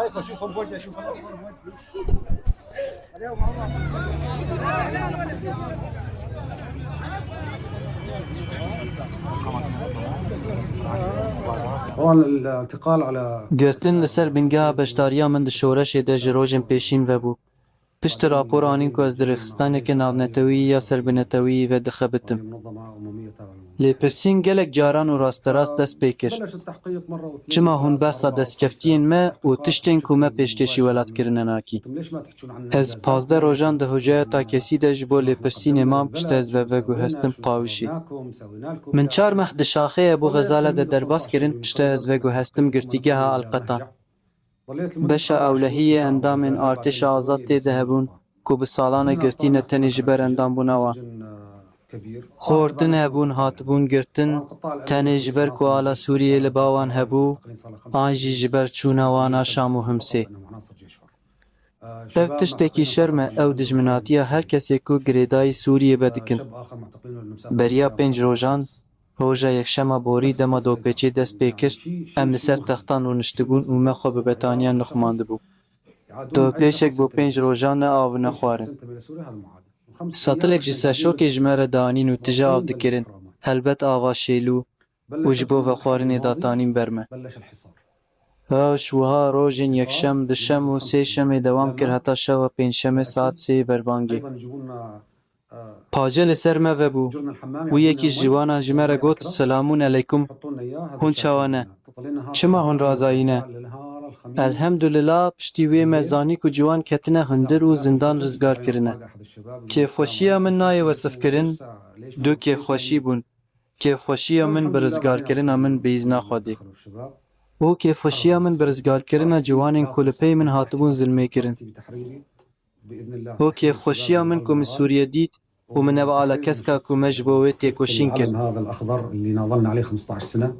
هيك اشوفهم بوجه اشوف الاصفر هو الانتقال على گرتن لسر بنگاه بشداریا من د شورش د جروجن پیشین و بو. پشت راپور آنین که از درخستانی که ناونتوی یا سربنتوی و دخبتم. منظمه عموميه تبع المنظمه لپرسین گلک جاران و راست دست پیکر. بلش التحقيق مره واثنين چما هون بحثا دست کفتین ما و تشتین که ما پیشکشی ولاد کرنه ناکی. انتم ليش ما تحكون عن از 15 روزان ده هجای تا کسی ده جبو لپرسین امام پشت از و هستم قاوشی. من 4 ماه ده شاخه ابو غزاله ده درباس کرن پشت از و هستم گرتیگه ها القطان. بشا اولهی اندام ارتش آزاد تیده هبون که به سالان گرتین تنی جبر اندام بوناوا. خورتن هبون هاتبون گرتن تنی جبر که آلا سوریه لباوان هبو آنجی جبر چوناوانا شامو همسه. او تشتکی شرمه او دجمناتیا هر کسی که گریدای سوریه بدکن. بریا 5 روزان روژا یکشەمە بۆری دەمە دۆپێچی دەست پێ کرد ئەم لەسەر تەختان ڕۆنشتبوون و مە خۆ بە بەتانیان نەخماندبوو. دۆپێچێک بۆ 5 ڕۆژانە ئاو نەخوارن. سەتڵێک ji سەرشۆکê ji me re danîn û tije av dikirin, helbet ava şêlû û ji bo vexwarinê datanîn ber me. Ew wiha rojên yekşem, dişem û sêşemê dewam kir heta şewa pênçşemê saet 3 bervangê. Pace li ser me vebû û yekî ji wan ji me re got selamûn eleykum hûn çawa ne? Çima hûn razayîne? Elhemdülillah piştî wê me zanî ku ciwan ketine hundir û zindan rizgar kirine. Kêfxweşiya min nayê wesifkirin, du kêfxweşî bûn. Kêfxweşiya min bi rizgarkirina min bi îzna Xwedê. û kêfxweşiya min bi rizgarkirina ciwanên ku li pey min hatibûn zilmê kirin. û kêfxweşiya min ku min Sûriye dît û min ev ala keska ku me ji bo wê têkoşîn kir. هذا الاخضر اللي ناضلنا عليه 15 سنه